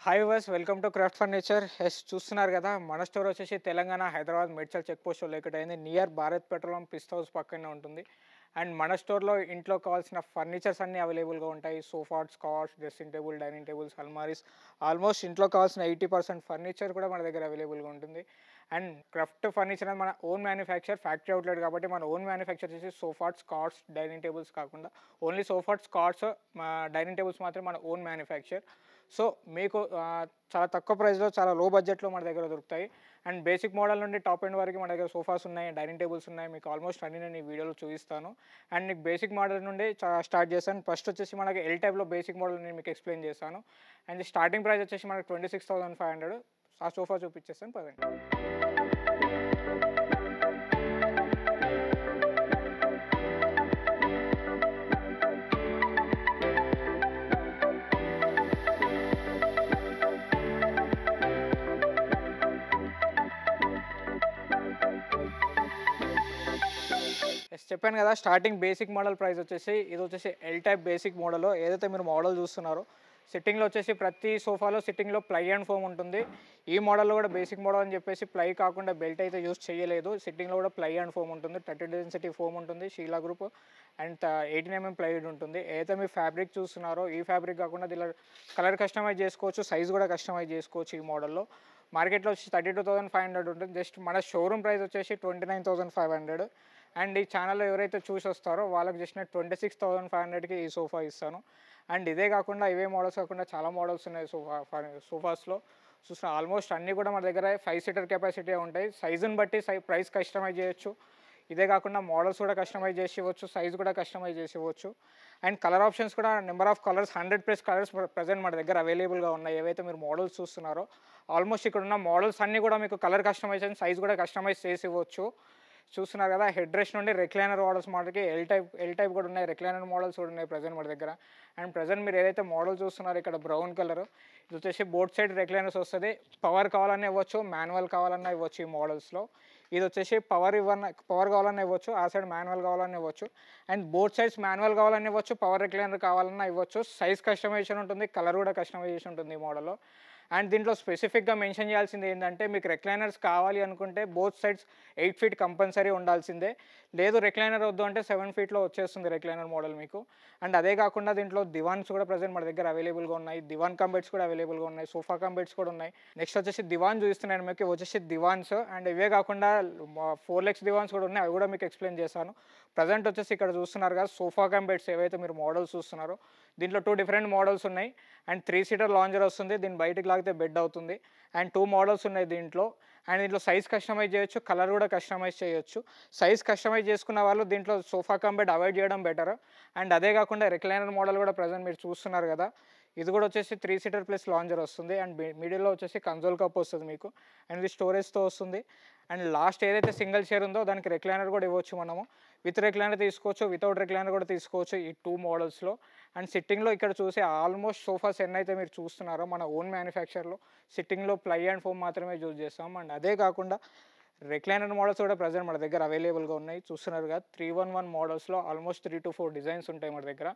Hi viewers, welcome to Craft Furniture. చూస్తున్నారు కదా, మన స్టోర్ వచ్చేసి Telangana Hyderabad Medchal check post locate అయింది. Near Bharat Petroleum Pista House పక్కనే ఉంటుంది. అండ్ మన స్టోర్లో ఇంట్లో కావాల్సిన ఫర్నిచర్స్ అన్నీ అవైలబుల్గా ఉంటాయి. Sofas, cars, dressing table, dining tables, అల్మారీస్, ఆల్మోస్ట్ ఇంట్లో కావాల్సిన 80% ఫర్నిచర్ కూడా మన దగ్గర అవైలబుల్గా ఉంటుంది. అండ్ క్రాఫ్ట్ ఫర్నిచర్ అని మన ఓన్ మ్యానుఫ్యాక్చర్, ఫ్యాక్టరీ అవుట్లెట్ కాబట్టి మన ఓన్ మ్యానుఫ్యాక్చర్ చేసి సోఫాస్, కార్స్, డైనింగ్ టేబుల్స్ కాకుండా only sofas, cars, dining tables మాత్రం మన ఓన్ మ్యానుఫ్యాక్చర్. సో మీకు చాలా తక్కువ ప్రైస్లో, చాలా లో బడ్జెట్లో మన దగ్గర దొరుకుతాయి. అండ్ బేసిక్ మోడల్ నుండి టాప్ ఎండ్ వరకు మన దగ్గర సోఫాస్ ఉన్నాయి, డైనింగ్ టేబుల్స్ ఉన్నాయి. మీకు ఆల్మోస్ట్ అన్ని నేను ఈ వీడియోలో చూపిస్తాను. అండ్ నీకు బేసిక్ మోడల్ నుండి స్టార్ట్ చేస్తాను. ఫస్ట్ వచ్చేసి మనకి ఎల్ టైప్లో బేసిక్ మోడల్ నేను మీకు ఎక్స్ప్లెయిన్ చేస్తాను. అండ్ స్టార్టింగ్ ప్రైస్ వచ్చేసి మనకి 26,500. ఆ సోఫా చూపించేస్తాను పదండి. చెప్పాను కదా, స్టార్టింగ్ బేసిక్ మోడల్ ప్రైస్ వచ్చేసి ఇది వచ్చేసి ఎల్ టైప్ బేసిక్ మోడల్. ఏదైతే మీరు మోడల్ చూస్తున్నారో సిట్టింగ్లో వచ్చేసి ప్రతి సోఫాలో సిట్టింగ్లో ప్లై అండ్ ఫోమ్ ఉంటుంది. ఈ మోడల్లో కూడా బేసిక్ మోడల్ అని చెప్పేసి ప్లై కాకుండా బెల్ట్ అయితే యూస్ చేయలేదు. సిట్టింగ్లో కూడా ప్లై అండ్ ఫోమ్ ఉంటుంది. 30 డెన్సిటీ ఫోమ్ ఉంటుంది, Sheela group. And 18 mm plywood ఉంటుంది. ఏదైతే మీరు ఫ్యాబ్రిక్ చూస్తున్నారో ఈ ఫ్యాబ్రిక్ కాకుండా దీనిలో కలర్ కస్టమైజ్ చేసుకోవచ్చు, సైజ్ కూడా కస్టమైజ్ చేసుకోవచ్చు. ఈ మోడల్లో మార్కెట్లో వచ్చి 32,500 ఉంటుంది. జస్ట్ మన షోరూమ్ ప్రైస్ వచ్చేసి 29,500. అండ్ ఈ ఛానల్లో ఎవరైతే చూసి వస్తారో వాళ్ళకి జస్ట్ 26,500కి ఈ సోఫా ఇస్తాను. అండ్ ఇదే కాకుండా ఇవే మోడల్స్ కాకుండా చాలా మోడల్స్ ఉన్నాయి సోఫాస్లో. చూసిన ఆల్మోస్ట్ అన్నీ కూడా మన దగ్గర 5 సీటర్ కెపాసిటీ ఉంటాయి. సైజుని బట్టి ప్రైస్ కస్టమైజ్ చేయొచ్చు. ఇదే కాకుండా మోడల్స్ కూడా కస్టమైజ్ చేసి ఇవ్వచ్చు, సైజ్ కూడా కస్టమైజ్ చేసి ఇవ్వచ్చు. అండ్ కలర్ ఆప్షన్స్ కూడా number of colours, 100+ colours present మన దగ్గర అవైలబుల్గా ఉన్నాయి. ఏవైతే మీరు మోడల్స్ చూస్తున్నారో ఆల్మోస్ట్ ఇక్కడ ఉన్న మోడల్స్ అన్నీ కూడా మీకు కలర్ కస్టమైజేషన్, సైజ్ కూడా కస్టమైజ్ చేసి ఇవ్వచ్చు. చూస్తున్నారు కదా, హెడ్ రెస్ట్ నుండి రెక్లైనర్ మోడల్స్ మనకి ఎల్ టైప్ కూడా ఉన్నాయి, రెక్లైనర్ మోడల్స్ కూడా ఉన్నాయి ప్రజెంట్ మన దగ్గర. అండ్ ప్రజెంట్ మీరు ఏదైతే మోడల్ చూస్తున్నారో ఇక్కడ బ్రౌన్ కలర్, ఇది వచ్చేసి బోత్ సైడ్ రెక్లైనర్స్ వస్తుంది. పవర్ కావాలన్నా ఇవ్వచ్చు, మాన్యువల్ కావాలన్నా ఇవ్వచ్చు ఈ మోడల్స్లో. ఇది వచ్చేసి పవర్ కావాలన్నా ఇవ్వచ్చు, ఆ సైడ్ మాన్యువల్ కావాలన్నా ఇవ్వచ్చు. అండ్ బోత్ సైడ్స్ మాన్యువల్ కావాలన్నా ఇవ్వచ్చు, పవర్ రెక్లైనర్ కావాలన్నా ఇవ్వచ్చు. సైజ్ కస్టమైజేషన్ ఉంటుంది, కలర్ కూడా కస్టమైజేషన్ ఉంటుంది ఈ మోడల్లో. అండ్ దీంట్లో స్పెసిఫిక్గా మెన్షన్ చేయాల్సింది ఏంటంటే, మీకు రెక్లైనర్స్ కావాలి అనుకుంటే బోత్ సైడ్స్ 8 feet కంపల్సరీ ఉండాల్సిందే. లేదు రెక్లైనర్ వద్దు అంటే 7 feetలో వచ్చేస్తుంది రెక్లైనర్ మోడల్ మీకు. అండ్ అదే కాకుండా దీంట్లో దివాన్స్ కూడా ప్రజెంట్ మన దగ్గర అవైలబుల్గా ఉన్నాయి. దివాన్ కమ్ బెడ్స్ కూడా అవైలబుల్గా ఉన్నాయి, సోఫా కమ్ బెడ్స్ కూడా ఉన్నాయి. నెక్స్ట్ వచ్చేసి దివాన్ చూపిస్తున్నాను మీకు, వచ్చేసి దివాన్స్. అండ్ ఇవే కాకుండా 4 legs దివాన్స్ కూడా ఉన్నాయి, అవి కూడా మీకు ఎక్స్ప్లెయిన్ చేస్తాను. ప్రజెంట్ వచ్చేసి ఇక్కడ చూస్తున్నారు కదా సోఫా కమ్ బెడ్స్, ఏవైతే మీరు మోడల్స్ చూస్తున్నారో దీంట్లో 2 different మోడల్స్ ఉన్నాయి. అండ్ 3 seater లాంజర్ వస్తుంది, దీన్ని బయటకు లాగితే బెడ్ అవుతుంది. అండ్ 2 మోడల్స్ ఉన్నాయి దీంట్లో. అండ్ దీంట్లో సైజ్ కస్టమైజ్ చేయొచ్చు, కలర్ కూడా కస్టమైజ్ చేయొచ్చు. సైజ్ కస్టమైజ్ చేసుకున్న వాళ్ళు దీంట్లో సోఫా కమ్ బెడ్ అవాయిడ్ చేయడం బెటర్. అండ్ అదే కాకుండా రెక్లైనర్ మోడల్ కూడా ప్రజెంట్ మీరు చూస్తున్నారు కదా, ఇది కూడా వచ్చేసి 3 seater ప్లస్ లాంజర్ వస్తుంది. అండ్ మిడిల్లో వచ్చేసి కన్సోల్ కప్ వస్తుంది మీకు. అండ్ ఇది స్టోరేజ్తో వస్తుంది. అండ్ లాస్ట్ ఏదైతే సింగిల్ చైర్ ఉందో దానికి రెక్లైనర్ కూడా ఇవ్వచ్చు మనము. విత్ రెక్లైనర్ తీసుకోవచ్చు, వితౌట్ రెక్లైనర్ కూడా తీసుకోవచ్చు ఈ 2 మోడల్స్లో. అండ్ సిట్టింగ్లో ఇక్కడ చూసే ఆల్మోస్ట్ సోఫాస్ ఎన్నైతే మీరు చూస్తున్నారో మన ఓన్ మ్యానుఫ్యాక్చర్లో సిట్టింగ్లో ప్లై అండ్ ఫోమ్ మాత్రమే యూజ్ చేస్తాం. అండ్ అదే కాకుండా రెక్లైనర్ మోడల్స్ కూడా ప్రజెంట్ మన దగ్గర అవైలబుల్గా ఉన్నాయి. చూస్తున్నారు కదా 311 మోడల్స్లో ఆల్మోస్ట్ 3 to 4 డిజైన్స్ ఉంటాయి మన దగ్గర.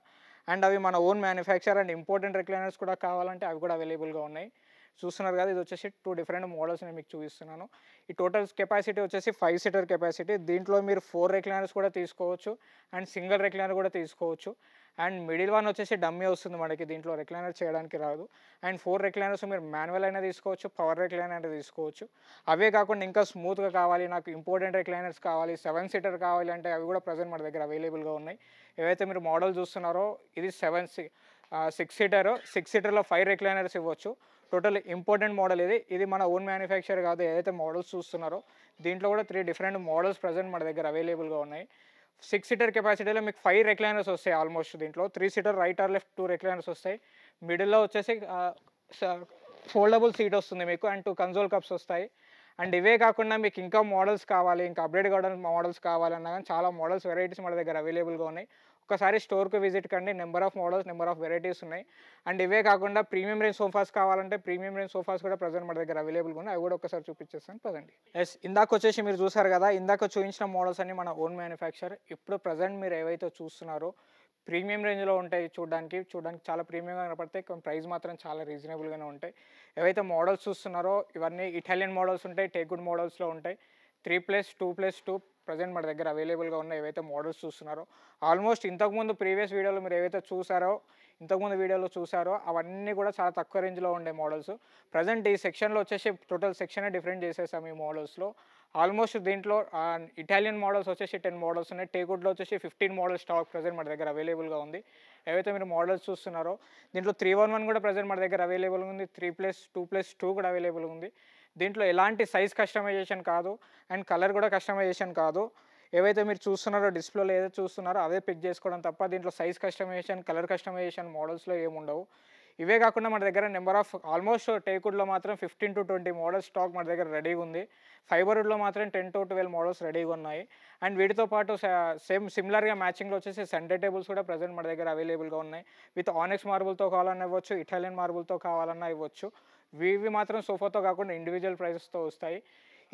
అండ్ అవి మన own manufacture. And important recliners కూడా కావాలంటే అవి కూడా అవైలబుల్గా ఉన్నాయి. చూస్తున్నారు కదా, ఇది వచ్చేసి 2 different మోడల్స్ నేను మీకు చూపిస్తున్నాను. ఈ టోటల్ కెపాసిటీ వచ్చేసి 5 seater కెపాసిటీ. దీంట్లో మీరు 4 రెక్లైనర్స్ కూడా తీసుకోవచ్చు, అండ్ సింగిల్ రెక్లైనర్ కూడా తీసుకోవచ్చు. అండ్ మిడిల్ వన్ వచ్చేసి డమ్మీ వస్తుంది మనకి, దీంట్లో రెక్లైనర్ చేయడానికి రాదు. అండ్ 4 రెక్లైనర్స్ మీరు మాన్యువల్ అయినా తీసుకోవచ్చు, పవర్ రెక్లైనర్ అయినా తీసుకోవచ్చు. అవే కాకుండా ఇంకా స్మూత్గా కావాలి, నాకు ఇంపార్టెంట్ రెక్లైనర్స్ కావాలి, 7 seater కావాలి అంటే అవి కూడా ప్రజెంట్ మన దగ్గర అవైలబుల్గా ఉన్నాయి. ఏవైతే మీరు మోడల్ చూస్తున్నారో ఇది 6 seater. 6 seaterలో 5 రెక్లైనర్స్ ఇవ్వచ్చు. టోటల్ ఇంపార్టెంట్ మోడల్ ఇది మన ఓన్ మ్యానుఫ్యాక్చర్ కాదు. ఏదైతే మోడల్స్ చూస్తున్నారో దీంట్లో కూడా 3 different మోడల్స్ ప్రజెంట్ మన దగ్గర అవైలబుల్గా ఉన్నాయి. 6 seater కెపాసిటీలో మీకు 5 రెక్లైనర్స్ వస్తాయి ఆల్మోస్ట్. దీంట్లో 3 seater right are left 2 recliners వస్తాయి. మిడిల్లో వచ్చేసి ఫోల్డబుల్ సీట్ వస్తుంది మీకు. అండ్ 2 కన్సోల్ కప్స్ వస్తాయి. అండ్ ఇవే కాకుండా మీకు ఇంకా మోడల్స్ కావాలి, ఇంకా అప్డేట్ కావడానికి మోడల్స్ కావాలన్నా కానీ చాలా మోడల్స్, వెరైటీస్ మన దగ్గర అవైలబుల్గా ఉన్నాయి. ఒకసారి స్టోర్కి విజిట్ కండి, number of models, number of varieties ఉన్నాయి. అండ్ ఇవే కాకుండా ప్రీమియం రేంజ్ సోఫాస్ కావాలంటే ప్రీమియం రేంజ్ సోఫాస్ కూడా ప్రజెంట్ మన దగ్గర అవైలబుల్గా ఉన్నాయి. అవి కూడా ఒకసారి చూపించేస్తాను పదండి. ఇందాక వచ్చేసి మీరు చూసారు కదా, ఇందాక చూపించిన మోడల్స్ అన్ని మన ఓన్ మ్యానుఫ్యాక్చర్. ఇప్పుడు ప్రజెంట్ మీరు ఏవైతే చూస్తున్నారో ప్రీమియం రేంజ్లో ఉంటాయి. చూడడానికి చాలా ప్రీమియంగా కనపడతాయి. కానీ ప్రైస్ మాత్రం చాలా రీజనబుల్గానే ఉంటాయి. ఏవైతే మోడల్స్ చూస్తున్నారో ఇవన్నీ ఇటాలియన్ మోడల్స్ ఉంటాయి, టేక్వుడ్ మోడల్స్లో ఉంటాయి. 3+2+2 ప్రజెంట్ మన దగ్గర అవైలబుల్గా ఉన్నాయి. ఏవైతే మోడల్స్ చూస్తున్నారో ఆల్మోస్ట్ ఇంతకుముందు ప్రీవియస్ వీడియోలో మీరు ఏవైతే ఇంతకుముందు వీడియోలో చూసారో అవన్నీ కూడా చాలా తక్కువ రేంజ్లో ఉండే మోడల్స్. ప్రజెంట్ ఈ సెక్షన్లో వచ్చేసి టోటల్ సెక్షనే డిఫరెంట్ చేసేసాం ఈ మోడల్స్లో. ఆల్మోస్ట్ దీంట్లో ఇటాలియన్ మోడల్స్ వచ్చేసి 10 మోడల్స్ ఉన్నాయి. టేక్వుడ్లో వచ్చేసి 15 మోడల్ స్టాక్ ప్రజెంట్ మన దగ్గర అవైలబుల్గా ఉంది. ఏవైతే మీరు మోడల్స్ చూస్తున్నారో దీంట్లో 311 కూడా ప్రజెంట్ మన దగ్గర అవైలబుల్గా ఉంది. 3+2+2 కూడా అవైలబుల్గా ఉంది. దీంట్లో ఎలాంటి సైజ్ కస్టమైజేషన్ కాదు అండ్ కలర్ కూడా కస్టమైజేషన్ కాదు. ఏవైతే మీరు చూస్తున్నారో డిస్ప్లేలో ఏదైతే చూస్తున్నారో అవే పిక్ చేసుకోవడం తప్ప దీంట్లో సైజ్ కస్టమైజేషన్, కలర్ కస్టమైజేషన్ మోడల్స్లో ఏముండవు. ఇవే కాకుండా మన దగ్గర నెంబర్ ఆఫ్ ఆల్మోస్ట్ టేక్వుడ్లో మాత్రం 15 to 20 మోడల్ స్టాక్ మన దగ్గర రెడీగా ఉంది. ఫైబర్వుడ్లో మాత్రం 10 to 12 మోడల్స్ రెడీగా ఉన్నాయి. అండ్ వీటితో పాటు సిమిలర్గా మ్యాచింగ్లో వచ్చేసి సెంటర్ టేబుల్స్ కూడా ప్రజెంట్ మన దగ్గర అవైలబుల్గా ఉన్నాయి. విత్ ఆనెక్స్ మార్బుల్తో కావాలన్నా ఇవ్వచ్చు, ఇటాలియన్ మార్బుల్తో కావాలన్నా ఇవ్వచ్చు. ఇవి మాత్రం సోఫాతో కాకుండా ఇండివిజువల్ ప్రైసెస్తో వస్తాయి.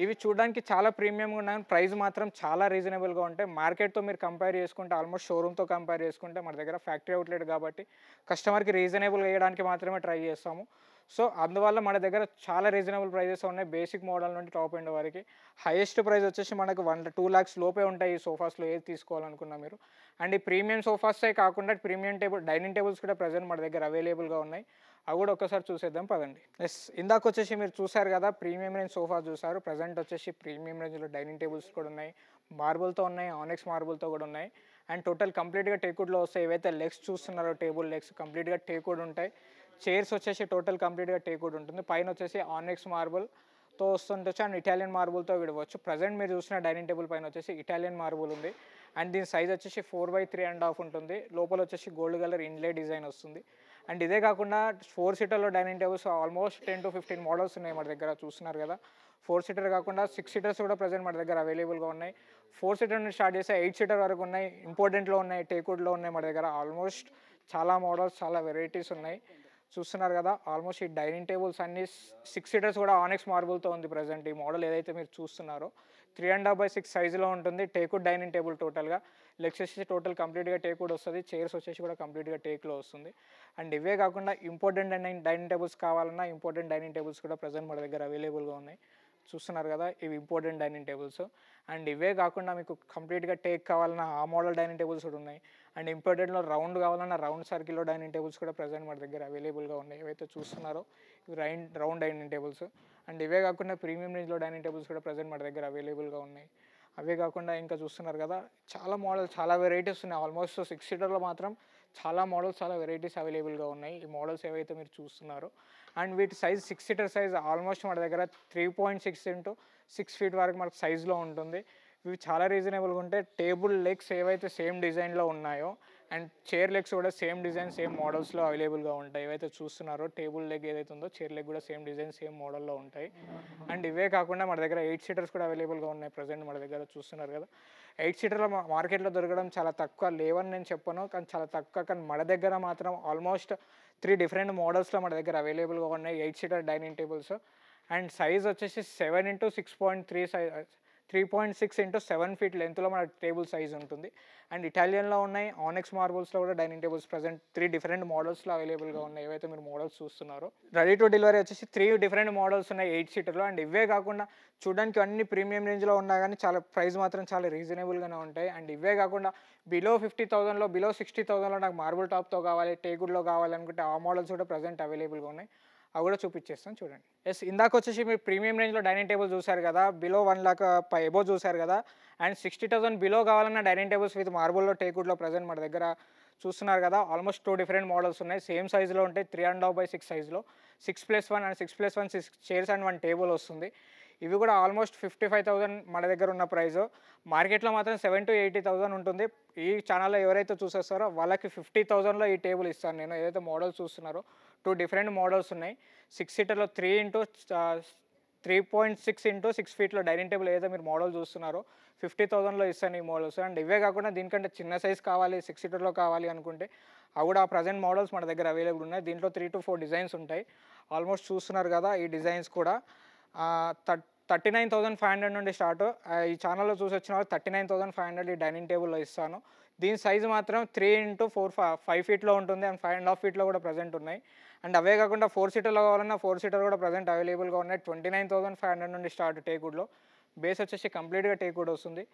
ఇవి చూడడానికి చాలా ప్రీమియంగా ఉన్నాయి. ప్రైస్ మాత్రం చాలా రీజనబుల్గా ఉంటాయి. మార్కెట్తో మీరు కంపేర్ చేసుకుంటే ఆల్మోస్ట్ షోరూమ్తో కంపేర్ చేసుకుంటే మన దగ్గర ఫ్యాక్టరీ అవుట్లెట్ కాబట్టి కస్టమర్కి రీజనబుల్గా వేయడానికి మాత్రమే ట్రై చేస్తాము. సో అందువల్ల మన దగ్గర చాలా రీజనబుల్ ప్రైజెస్ ఉన్నాయి. బేసిక్ మోడల్ నుండి టాప్ ఎండ్ వరకు. హైయెస్ట్ ప్రైస్ వచ్చేసి మనకు 2 lakhs లోపే ఉంటాయి ఈ సోఫాస్లో ఏది తీసుకోవాలనుకున్నా మీరు. అండ్ ఈ ప్రీమియం సోఫాసే కాకుండా ప్రీమియం డైనింగ్ టేబుల్స్ కూడా ప్రజెంట్ మన దగ్గర అవైలబుల్గా ఉన్నాయి. అవి కూడా ఒక్కసారి చూసేద్దాం పదండి. ఇందాక వచ్చేసి మీరు చూసారు కదా ప్రీమియం రేంజ్ సోఫా చూసారు. ప్రజెంట్ వచ్చేసి ప్రీమియం రేంజ్లో డైనింగ్ టేబుల్స్ కూడా ఉన్నాయి. మార్బుల్తో ఉన్నాయి, ఆనెక్స్ మార్బుల్తో కూడా ఉన్నాయి. అండ్ టోటల్ కంప్లీట్గా టేక్వుడ్లో వస్తాయి. ఏవైతే లెగ్స్ చూస్తున్నారో టేబుల్ లెగ్స్ కంప్లీట్గా టేక్వుడ్ ఉంటాయి. చైర్స్ వచ్చేసి టోటల్ కంప్లీట్గా టేక్వుడ్ ఉంటుంది. పైన వచ్చేసి ఆనెక్స్ మార్బుల్తో వస్తుండొచ్చు అండ్ ఇటాలియన్ మార్బుల్తో విడవచ్చు. ప్రజెంట్ మీరు చూసిన డైనింగ్ టేబుల్ పైన వచ్చేసి ఇటాలియన్ మార్బుల్ ఉంది. అండ్ దీని సైజ్ వచ్చేసి 4/3.5 ఉంటుంది. లోపల వచ్చేసి గోల్డ్ కలర్ ఇన్లే డిజైన్ వస్తుంది. అండ్ ఇదే కాకుండా 4 సీటర్లో dining tables almost 10 to 15 models ఉన్నాయి మన దగ్గర. చూస్తున్నారు కదా 4 సీటర్ కాకుండా 6 సీటర్స్ కూడా ప్రజెంట్ మన దగ్గర అవైలబుల్గా ఉన్నాయి. 4 సీటర్ నుండి స్టార్ట్ చేస్తే 8 సీటర్ వరకు ఉన్నాయి. ఇంపార్టెంట్లో ఉన్నాయి, టేక్వుడ్లో ఉన్నాయి మన దగ్గర. ఆల్మోస్ట్ చాలా మోడల్స్, చాలా వెరైటీస్ ఉన్నాయి. చూస్తున్నారు కదా ఆల్మోస్ట్ ఈ డైనింగ్ టేబుల్స్ అన్ని 6 సీటర్స్ కూడా ఆనెక్స్ మార్బుల్తో ఉంది ప్రజెంట్. ఈ మోడల్ ఏదైతే మీరు చూస్తున్నారో 3.5/6 సైజులో ఉంటుంది. టేక్వుడ్ డైనింగ్ టేబుల్ టోటల్గా. లెగ్స్ వచ్చేసి టోటల్ కంప్లీట్గా టేక్వుడ్ వస్తుంది. చైర్స్ వచ్చేసి కూడా కంప్లీట్గా టేక్లో వస్తుంది. అండ్ ఇవే కాకుండా ఇంపార్టెంట్ డైనింగ్ టేబుల్స్ కావాలన్నా ఇంపార్టెంట్ డైనింగ్ టేబుల్స్ కూడా ప్రజెంట్ మన దగ్గర అవైలబుల్గా ఉన్నాయి. చూస్తున్నారు కదా ఇవి ఇంపార్టెంట్ డైనింగ్ టేబుల్స్. అండ్ ఇవే కాకుండా మీకు కంప్లీట్గా టేక్ కావాలన్నా ఆ మోడల్ డైనింగ్ టేబుల్స్ కూడా ఉన్నాయి. అండ్ ఇంపార్టెంట్లో రౌండ్ కావాలన్నా రౌండ్ సర్కిల్లో డైనింగ్ టేబుల్స్ కూడా ప్రజెంట్ మన దగ్గర అవైలబుల్గా ఉన్నాయి. ఏవైతే చూస్తున్నారో ఇవి రౌండ్ డైనింగ్ టేబుల్స్. అండ్ ఇవే కాకుండా ప్రీమియం రేంజ్లో డైనింగ్ టేబుల్స్ కూడా ప్రజెంట్ మన దగ్గర అవైలబుల్గా ఉన్నాయి. అవే కాకుండా ఇంకా చూస్తున్నారు కదా చాలా మోడల్స్, చాలా వెరైటీస్ ఉన్నాయి. ఆల్మోస్ట్ 6 సీటర్లో మాత్రం చాలా మోడల్స్, చాలా వెరైటీస్ అవైలబుల్గా ఉన్నాయి. ఈ మోడల్స్ ఏవైతే మీరు చూస్తున్నారో అండ్ వీటి సైజ్ 6 సీటర్ సైజ్ ఆల్మోస్ట్ మన దగ్గర 3.6 into 6 feet వరకు మనకు సైజులో ఉంటుంది. ఇవి చాలా రీజనబుల్గా ఉంటాయి. టేబుల్ లెగ్స్ ఏవైతే సేమ్ డిజైన్లో ఉన్నాయో అండ్ చైర్ లెగ్స్ కూడా సేమ్ డిజైన్, సేమ్ మోడల్స్లో అవైలబుల్గా ఉంటాయి. ఏవైతే చూస్తున్నారో టేబుల్ లెగ్ ఏదైతే ఉందో చైర్ లెగ్ కూడా సేమ్ డిజైన్, సేమ్ మోడల్లో ఉంటాయి. అండ్ ఇవే కాకుండా మన దగ్గర 8 సీటర్స్ కూడా అవైలబుల్గా ఉన్నాయి ప్రజెంట్ మన దగ్గర. చూస్తున్నారు కదా 8 సీటర్లో మార్కెట్లో దొరకడం చాలా తక్కువ, లేవని నేను చెప్పను కానీ చాలా తక్కువ. కానీ మన దగ్గర మాత్రం ఆల్మోస్ట్ 3 డిఫరెంట్ మోడల్స్లో మన దగ్గర అవైలబుల్గా ఉన్నాయి 8 seater dining tables. And size వచ్చేసి 7 into 6.3 3.6 into 7 feet లెంత్లో మన టేబుల్ సైజ్ ఉంటుంది. అండ్ ఇటాలియన్లో ఉన్నాయి, ఆనెక్స్ మార్బుల్స్లో కూడా డైనింగ్ టేబుల్స్ ప్రజెంట్ 3 డిఫరెంట్ మోడల్స్లో అవైలబుల్గా ఉన్నాయి. ఏవైతే మీరు మోడల్స్ చూస్తున్నారో రెడీ టు డెలివరీ వచ్చేసి 3 డిఫరెంట్ మోడల్స్ ఉన్నాయి 8 సీటర్లో. అండ్ ఇవే కాకుండా చూడడానికి అన్ని ప్రీమియం రేంజ్లో ఉన్నా కానీ చాలా ప్రైస్ మాత్రం చాలా రీజనబుల్గానే ఉంటాయి. అండ్ ఇవే కాకుండా బిలో 50,000లో, బిలో 60,000లో నాకు మార్బుల్ టాప్తో కావాలి, టేకుడ్లో కావాలనుకుంటే ఆ మోడల్స్ కూడా ప్రజెంట్ అవైలబుల్గా ఉన్నాయి. అవి కూడా చూపించేస్తాను చూడండి. ఇందాక వచ్చేసి మీరు ప్రీమియం రేంజ్లో డైనింగ్ టేబుల్ చూసారు కదా, బిలో 1 lakh ఎబో చూసారు కదా. అండ్ 60,000 బిలో కావాలన్న డైనింగ్ టేబుల్స్ విత్ మార్బుల్లో, టేకుడ్లో ప్రజెంట్ మన దగ్గర చూస్తున్నారు కదా. ఆల్మోస్ట్ 2 డిఫరెంట్ మోడల్స్ ఉన్నాయి. సేమ్ సైజులో ఉంటాయి. 3.5/6 సైజులో 6+1 అండ్ 6+1 6 చైర్స్ అండ్ 1 టేబుల్ వస్తుంది. ఇవి కూడా ఆల్మోస్ట్ 55,000 మన దగ్గర ఉన్న ప్రైస్. మార్కెట్లో మాత్రం 70,000 to 80,000 ఉంటుంది. ఈ ఛానల్లో ఎవరైతే చూసేస్తారో వాళ్ళకి 50,000లో ఈ టేబుల్ ఇస్తాను నేను. ఏదైతే మోడల్స్ చూస్తున్నారో 2 డిఫరెంట్ మోడల్స్ ఉన్నాయి. 6 సీటర్లో 3.6 into 6 feetలో డైనింగ్ టేబుల్ ఏదైతే మీరు మోడల్ చూస్తున్నారో 50,000లో ఇస్తాను ఈ మోడల్స్. అండ్ ఇవే కాకుండా దీనికంటే చిన్న సైజ్ కావాలి, 6 సీటర్లో కావాలి అనుకుంటే అవి కూడా ఆ ప్రజెంట్ మోడల్స్ మన దగ్గర అవైలబుల్ ఉన్నాయి. దీంట్లో 3 to 4 డిజైన్స్ ఉంటాయి. ఆల్మోస్ట్ చూస్తున్నారు కదా ఈ డిజైన్స్ కూడా 39,500 నుండి స్టార్ట్. ఈ ఛానల్లో చూసి వచ్చిన వాళ్ళు 39,500 ఈ డైనింగ్ టేబుల్లో ఇస్తాను. దీని సైజు మాత్రం 3x4 5 ఫీట్లో ఉంటుంది అండ్ 5.5 ఫీట్లో కూడా ప్రజెంట్ ఉన్నాయి. అండ్ అవే కాకుండా 4 సీటర్లో కావాలన్నా 4 సీటర్ కూడా ప్రజెంట్ అవైలబుల్గా ఉన్నాయి. 29,500 నుండి స్టార్ట్ టేక్వుడ్లో. బేస్ వచ్చేసి కంప్లీట్గా టేక్వుడ్ వస్తుంది.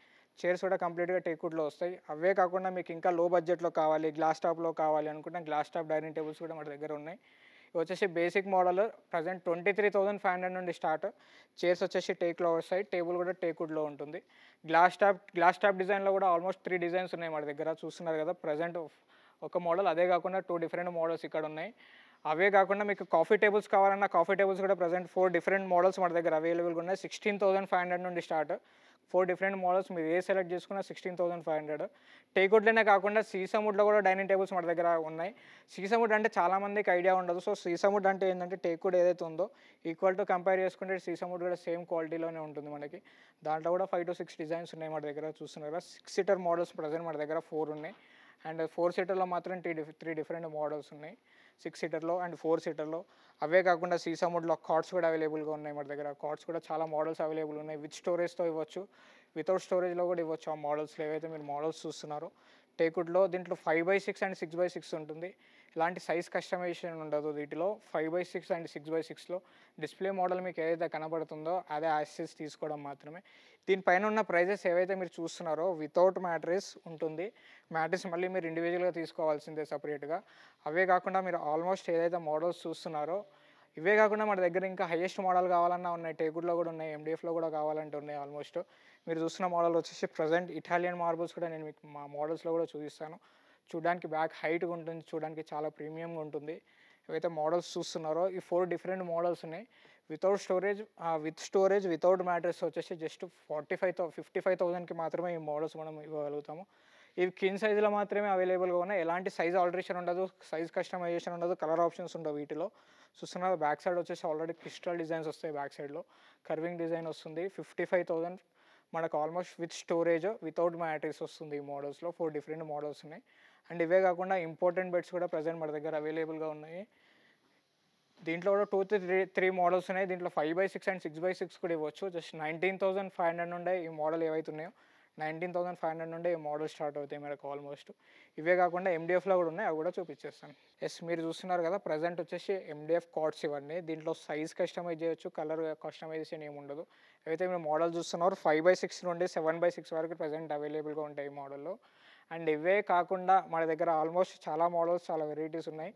చైర్స్ కూడా కంప్లీట్గా టేక్వుడ్లో వస్తాయి. అవే కాకుండా మీకు ఇంకా లో బడ్జెట్లో కావాలి, గ్లాస్ టాప్లో కావాలి అనుకుంటే గ్లాస్ టాప్ డైనింగ్ టేబుల్స్ కూడా మన దగ్గర ఉన్నాయి. ఇవి వచ్చేసి బేసిక్ మోడల్ ప్రజెంట్ 23,500 నుండి స్టార్ట్. చైర్స్ వచ్చేసి టేక్లో వస్తాయి, టేబుల్ కూడా టేక్వుడ్లో ఉంటుంది. గ్లాస్ టాప్ డిజైన్లో కూడా ఆల్మోస్ట్ 3 డిజైన్స్ ఉన్నాయి మన దగ్గర, చూస్తున్నారు కదా. ప్రజెంట్ ఒక మోడల్, అదే కాకుండా 2 డిఫరెంట్ మోడల్స్ ఇక్కడ ఉన్నాయి. అవే కాకుండా మీకు కాఫీ టేబుల్స్ కావాలన్నా కాఫీ టేబుల్స్ కూడా ప్రజెంట్ 4 డిఫరెంట్ మోడల్స్ మన దగ్గర అవైలబుల్గా ఉన్నాయి. 16,500 నుండి స్టార్ట్. 4 డిఫరెంట్ మోడల్స్, మీరు ఏ సెలెక్ట్ చేసుకున్నా 16,500. టేక్వుడ్లోనే కాకుండా సీసముడ్లో కూడా డైనింగ్ టేబుల్స్ మన దగ్గర ఉన్నాయి. సీసముడ్ అంటే చాలామందికి ఐడియా ఉండదు. సో సీసముడ్ అంటే ఏంటంటే టేక్వుడ్ ఏదైతే ఉందో ఈక్వల్ టు కంపేర్ చేసుకుంటే సీసముడ్ కూడా సేమ్ క్వాలిటీలోనే ఉంటుంది మనకి. దాంట్లో కూడా 5 to 6 డిజైన్స్ ఉన్నాయి మన దగ్గర, చూస్తున్నారు కదా. 6 సీటర్ మోడల్స్ ప్రజెంట్ మన దగ్గర 4 ఉన్నాయి. అండ్ 4 సీటర్లో మాత్రం 3 డిఫరెంట్ మోడల్స్ ఉన్నాయి, 6 సీటర్లో అండ్ 4 సీటర్లో. అవే కాకుండా సీసముడ్లో కార్డ్స్ కూడా అవైలబుల్గా ఉన్నాయి మన దగ్గర. కార్డ్స్ కూడా చాలా మోడల్స్ అవైలబుల్ ఉన్నాయి. విత్ స్టోరేజ్తో ఇవ్వచ్చు, వితౌట్ స్టోరేజ్లో కూడా ఇవ్వచ్చు. ఆ మోడల్స్లో ఏవైతే మీరు మోడల్స్ చూస్తున్నారో టేక్వుడ్లో, దీంట్లో 5x6 అండ్ 6x6 ఉంటుంది. ఇలాంటి సైజ్ కస్టమైజేషన్ ఉండదు వీటిలో. 5x6 అండ్ 6x6లో డిస్ప్లే మోడల్ మీకు ఏదైతే కనబడుతుందో అదే యాక్సెస్ తీసుకోవడం మాత్రమే. దీనిపైన ఉన్న ప్రైజెస్ ఏవైతే మీరు చూస్తున్నారో వితౌట్ మ్యాట్రెస్ ఉంటుంది. మ్యాట్రెస్ మళ్ళీ మీరు ఇండివిజువల్గా తీసుకోవాల్సిందే సపరేట్గా. అవే కాకుండా మీరు ఆల్మోస్ట్ ఏదైతే మోడల్స్ చూస్తున్నారో ఇవే కాకుండా మన దగ్గర ఇంకా హైయెస్ట్ మోడల్ కావాలన్నా ఉన్నాయి. టేక్వుడ్లో కూడా ఉన్నాయి, ఎండిఎఫ్లో కూడా కావాలంటే ఉన్నాయి. ఆల్మోస్ట్ మీరు చూస్తున్న మోడల్ వచ్చేసి ప్రజెంట్ ఇటాలియన్ మార్బుల్స్ కూడా నేను మీకు మా మోడల్స్లో కూడా చూపిస్తాను. చూడడానికి బ్యాక్ హైట్గా ఉంటుంది, చూడడానికి చాలా ప్రీమియంగా ఉంటుంది. ఏవైతే మోడల్స్ చూస్తున్నారో ఈ 4 డిఫరెంట్ మోడల్స్ ఉన్నాయి. Without storage, with storage, without mattress వచ్చేసి జస్ట్ 55,000కి మాత్రమే ఈ మోడల్స్ మనం ఇవ్వగలుగుతాము. ఇవి కింగ్ సైజులో మాత్రమే అవైలబుల్గా ఉన్నాయి. ఎలాంటి సైజ్ ఆల్టరేషన్ ఉండదు, సైజ్ కస్టమైజేషన్ ఉండదు, కలర్ ఆప్షన్స్ ఉండవు వీటిలో. చూస్తున్నారు బ్యాక్ సైడ్ వచ్చేసి ఆల్రెడీ క్రిస్టల్ డిజైన్స్ వస్తాయి. బ్యాక్ సైడ్లో కర్వింగ్ డిజైన్ వస్తుంది. 55,000 మనకు almost with storage, without mattress వస్తుంది. ఈ మోడల్స్లో 4 డిఫరెంట్ మోడల్స్ ఉన్నాయి. అండ్ ఇవే కాకుండా ఇంపార్టెంట్ బెడ్స్ కూడా ప్రజెంట్ మన దగ్గర అవైలబుల్గా ఉన్నాయి. దీంట్లో కూడా 2 to 3 మోడల్స్ ఉన్నాయి. దీంట్లో 5x6 అండ్ 6x6 కూడా ఇవ్వచ్చు. జస్ట్ 19,500 నుండే ఈ మోడల్ ఏవైతే ఉన్నాయో 19,500 నుండే ఈ మోడల్ స్టార్ట్ అవుతాయి మనకు ఆల్మోస్ట్. ఇవే కాకుండా ఎండిఎఫ్లో కూడా ఉన్నాయి, అవి కూడా చూపించేస్తాను. ఎస్, మీరు చూస్తున్నారు కదా ప్రజెంట్ వచ్చేసి ఎండిఎఫ్ కార్డ్స్ ఇవన్నీ. దీంట్లో సైజ్ కస్టమైజ్ చేయొచ్చు, కలర్ కస్టమైజేషన్ ఏమి ఉండదు. అయితే మీరు మోడల్ చూస్తున్నారు 5x6 నుండి 7x6 వరకు ప్రజెంట్ అవైలబుల్గా ఉంటాయి ఈ మోడల్లో. అండ్ ఇవే కాకుండా మన దగ్గర ఆల్మోస్ట్ చాలా మోడల్స్, చాలా వెరైటీస్ ఉన్నాయి.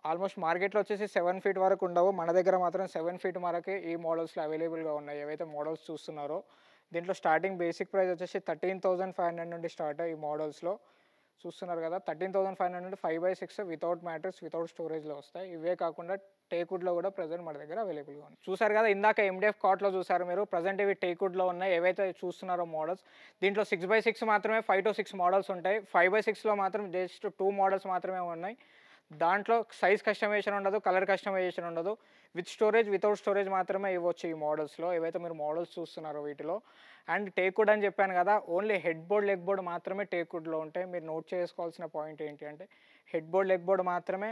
ఆల్మోస్ట్ మార్కెట్లో వచ్చేసి 7 ఫీట్ వరకు ఉండవు, మన దగ్గర మాత్రం 7 ఫీట్ వరకే ఈ మోడల్స్లో అవైలబుల్గా ఉన్నాయి. ఏవైతే మోడల్స్ చూస్తున్నారో దీంట్లో స్టార్టింగ్ బేసిక్ ప్రైస్ వచ్చేసి 13,500 నుండి స్టార్ట్. ఈ మోడల్స్లో చూస్తున్నారు కదా 13,500 నుండి 5x6 వితౌట్ మ్యాట్రెస్, వితౌట్ స్టోరేజ్లో వస్తాయి. ఇవే కాకుండా టేక్వుడ్లో కూడా ప్రజెంట్ మన దగ్గర అవైలబుల్గా ఉన్నాయి. చూసారు కదా ఇందాక ఎండిఎఫ్ కార్ట్లో చూసారు మీరు, ప్రజెంట్ ఇవి టేక్వుడ్లో ఉన్నాయి. ఏవైతే చూస్తున్నారో మోడల్స్ దీంట్లో 6x6 మాత్రమే 5 to 6 మోడల్స్ ఉంటాయి. 5x6లో మాత్రం జస్ట్ 2 మోడల్స్ మాత్రమే ఉన్నాయి. దాంట్లో సైజ్ కస్టమైజేషన్ ఉండదు, కలర్ కస్టమైజేషన్ ఉండదు. విత్ స్టోరేజ్, వితౌట్ స్టోరేజ్ మాత్రమే ఇవ్వచ్చు ఈ మోడల్స్లో. ఏవైతే మీరు మోడల్స్ చూస్తున్నారో వీటిలో. అండ్ టేక్వుడ్ అని చెప్పాను కదా, only head board, leg board మాత్రమే టేక్వుడ్లో ఉంటాయి. మీరు నోట్ చేసుకోవాల్సిన పాయింట్ ఏంటి అంటే హెడ్ బోర్డ్, లెగ్ బోర్డ్ మాత్రమే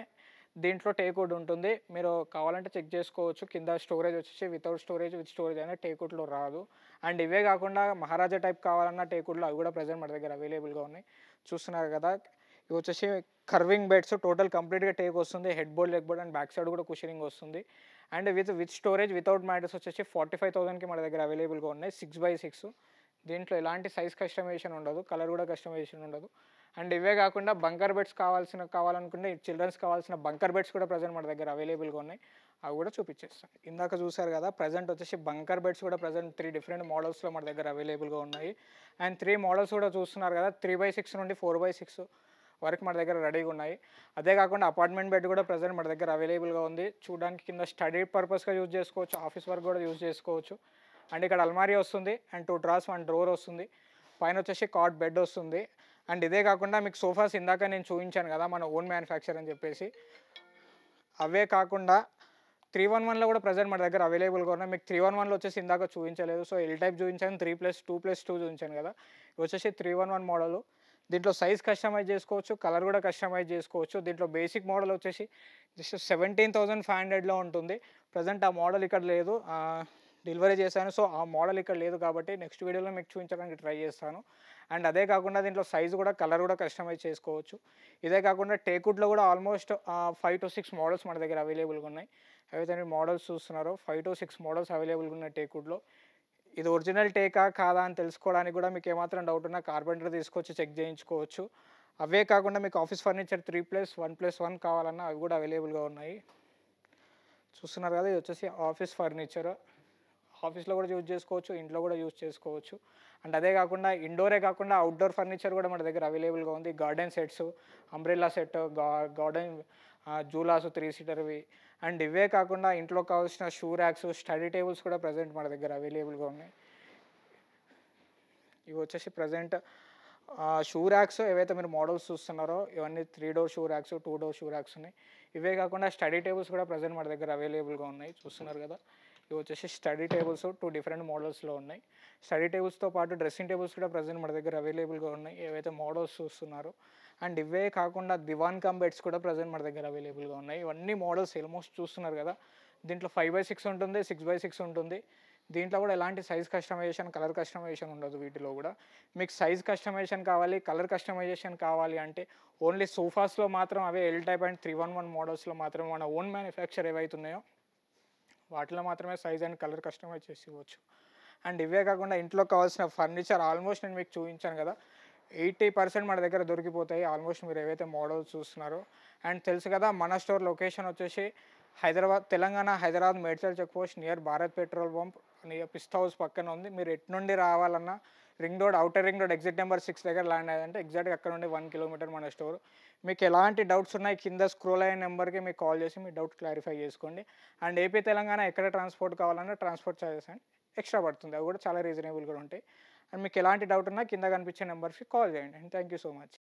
దీంట్లో టేక్వుడ్ ఉంటుంది. మీరు కావాలంటే చెక్ చేసుకోవచ్చు. కింద స్టోరేజ్ వచ్చేసి వితౌట్ స్టోరేజ్, విత్ స్టోరేజ్ అనేది టేక్వుడ్లో రాదు. అండ్ ఇవే కాకుండా మహారాజా టైప్ కావాలన్నా టేక్వుడ్లో అవి కూడా ప్రజెంట్ మన దగ్గర అవైలబుల్గా ఉన్నాయి. చూస్తున్నారు కదా ఇవి వచ్చేసి కర్వింగ్ బెడ్స్, టోటల్ కంప్లీట్గా టేక్ వస్తుంది. Head board, leg board and back side కూడా కుషనింగ్ వస్తుంది. And with storage, without mattress వచ్చేసి 45,000కి మన దగ్గర అవైలబుల్గా ఉన్నాయి. 6x6 దీంట్లో ఎలాంటి సైజ్ కస్టమైజేషన్ ఉండదు, కలర్ కూడా కస్టమైజేషన్ ఉండదు. అండ్ ఇవే కాకుండా బంకర్ బెడ్స్ కావాలనుకుంటే చిల్డ్రన్స్ కావాల్సిన బంకర్ బెడ్స్ కూడా ప్రజెంట్ మన దగ్గర అవైలబుల్గా ఉన్నాయి. అవి కూడా చూపించేస్తాను. ఇందాక చూసారు కదా ప్రజెంట్ వచ్చేసి బంకర్ బెడ్స్ కూడా ప్రజెంట్ 3 డిఫరెంట్ మోడల్స్లో మన దగ్గర అవైలబుల్గా ఉన్నాయి. అండ్ 3 మోడల్స్ కూడా చూస్తున్నారు కదా 3x6 నుండి 4x6 వరకు మన దగ్గర రెడీగా ఉన్నాయి. అదే కాకుండా అపార్ట్మెంట్ బెడ్ కూడా ప్రజెంట్ మన దగ్గర అవైలబుల్గా ఉంది. చూడడానికి కింద స్టడీ పర్పస్గా యూజ్ చేసుకోవచ్చు, ఆఫీస్ వర్క్ కూడా యూజ్ చేసుకోవచ్చు. అండ్ ఇక్కడ అల్మారీ వస్తుంది అండ్ 2 డ్రాస్ 1 డ్రోర్ వస్తుంది. పైన వచ్చేసి కాట్ బెడ్ వస్తుంది. అండ్ ఇదే కాకుండా మీకు సోఫాస్ ఇందాక నేను చూపించాను కదా మన ఓన్ మ్యానుఫ్యాక్చర్ అని చెప్పేసి, అవే కాకుండా 311లో కూడా ప్రజెంట్ మన దగ్గర అవైలబుల్గా ఉన్నాయి. మీకు 311లో వచ్చేసి ఇందాక చూపించలేదు, సో ఎల్ టైప్ చూపించాను, 3+2+2 చూపించాను కదా. ఇది వచ్చేసి 311 మోడల్. దీంట్లో సైజ్ కస్టమైజ్ చేసుకోవచ్చు, కలర్ కూడా కస్టమైజ్ చేసుకోవచ్చు. దీంట్లో బేసిక్ మోడల్ వచ్చేసి జస్ట్ 17,500లో ఉంటుంది. ప్రజెంట్ ఆ మోడల్ ఇక్కడ లేదు. డెలివరీ చేశాను. సో ఆ మోడల్ ఇక్కడ లేదు కాబట్టి నెక్స్ట్ వీడియోలో మీకు చూపించడానికి ట్రై చేస్తాను. అండ్ అదే కాకుండా దీంట్లో సైజ్ కూడా కలర్ కూడా కస్టమైజ్ చేసుకోవచ్చు. ఇదే కాకుండా టేక్వుడ్లో కూడా ఆల్మోస్ట్ 5-6 మోడల్స్ మన దగ్గర అవైలబుల్గా ఉన్నాయి. ఏవైతే మీరు మోడల్స్ చూస్తున్నారో 5-6 మోడల్స్ అవైలబుల్గా ఉన్నాయి టేక్వుడ్లో. ఇది ఒరిజినల్ టేకా కాదా అని తెలుసుకోవడానికి కూడా మీకు ఏమాత్రం డౌట్ ఉన్నా కార్పెంటర్ తీసుకొచ్చి చెక్ చేయించుకోవచ్చు. అవే కాకుండా మీకు ఆఫీస్ ఫర్నిచర్ 3+1+1 కావాలన్నా అవి కూడా అవైలబుల్గా ఉన్నాయి. చూస్తున్నారు కదా, ఇది వచ్చేసి ఆఫీస్ ఫర్నిచర్. ఆఫీస్లో కూడా యూజ్ చేసుకోవచ్చు, ఇంట్లో కూడా యూజ్ చేసుకోవచ్చు. అండ్ అదే కాకుండా ఇండోరే కాకుండా అవుట్డోర్ ఫర్నిచర్ కూడా మన దగ్గర అవైలబుల్గా ఉంది. Garden sets, umbrella set, garden జూలాస్ 3 సీటర్వి. అండ్ ఇవే కాకుండా ఇంట్లో కావాల్సిన షూ ర్యాక్స్, స్టడీ టేబుల్స్ కూడా ప్రజెంట్ మన దగ్గర అవైలబుల్గా ఉన్నాయి. ఇవి వచ్చేసి ప్రజెంట్ షూ ర్యాక్స్ ఏవైతే మీరు మోడల్స్ చూస్తున్నారో ఇవన్నీ 3 door shoe racks, 2 door shoe racks ఉన్నాయి. ఇవే కాకుండా స్టడీ టేబుల్స్ కూడా ప్రజెంట్ మన దగ్గర అవైలబుల్గా ఉన్నాయి. చూస్తున్నారు కదా, ఇవి వచ్చేసి స్టడీ టేబుల్స్ 2 డిఫరెంట్ మోడల్స్లో ఉన్నాయి. స్టడీ టేబుల్స్తో పాటు డ్రెస్సింగ్ టేబుల్స్ కూడా ప్రజెంట్ మన దగ్గర అవైలబుల్గా ఉన్నాయి, ఏవైతే మోడల్స్ చూస్తున్నారో. అండ్ ఇవే కాకుండా దివాన్ కమ్ బెడ్స్ కూడా ప్రజెంట్ మన దగ్గర అవైలబుల్గా ఉన్నాయి. ఇవన్నీ మోడల్స్ ఆల్మోస్ట్ చూస్తున్నారు కదా. దీంట్లో 5x6 ఉంటుంది, 6x6 ఉంటుంది. దీంట్లో కూడా ఎలాంటి సైజ్ కస్టమైజేషన్, కలర్ కస్టమైజేషన్ ఉండదు. వీటిలో కూడా మీకు సైజ్ కస్టమైజేషన్ కావాలి, కలర్ కస్టమైజేషన్ కావాలి అంటే ఓన్లీ సోఫాస్లో మాత్రం అవే ఎల్ టైప్ అండ్ 311 మోడల్స్లో మాత్రమే మన ఓన్ మ్యానుఫ్యాక్చర్ ఏవైతున్నాయో వాటిలో మాత్రమే సైజ్ అండ్ కలర్ కస్టమైజ్ చేసి ఇవ్వచ్చు. అండ్ ఇవే కాకుండా ఇంట్లో కావాల్సిన ఫర్నిచర్ ఆల్మోస్ట్ నేను మీకు చూపించాను కదా, 80% మన దగ్గర దొరికిపోతాయి ఆల్మోస్ట్ మీరు ఏవైతే మోడల్స్ చూస్తున్నారో. అండ్ తెలుసు కదా, మన స్టోర్ లొకేషన్ వచ్చేసి Hyderabad, Telangana Hyderabad Medchal check post near Bharat petrol pump near Pista house పక్కన ఉంది. మీరు ఎటు నుండి రావాలన్నా ring road, outer ring road exit number 6 దగ్గర ల్యాండ్ అయ్యారంటే ఎగ్జాక్ట్గా అక్కడ నుండి 1 కిలోమీటర్ మన స్టోర్. మీకు ఎలాంటి డౌట్స్ ఉన్నాయి కింద స్క్రోల్ అయిన నెంబర్కి మీకు కాల్ చేసి మీ డౌట్ క్లారిఫై చేసుకోండి. అండ్ ఏపీ తెలంగాణ ఎక్కడ ట్రాన్స్పోర్ట్ కావాలన్నా ట్రాన్స్పోర్ట్ ఛార్జెస్ అండ్ ఎక్స్ట్రా పడుతుంది, అవి కూడా చాలా రీజనబుల్గా ఉంటాయి. అండ్ మీకు ఎలాంటి డౌట్ ఉన్నా కింద కనిపించే నెంబర్కి కాల్ చేయండి. And thank you so much.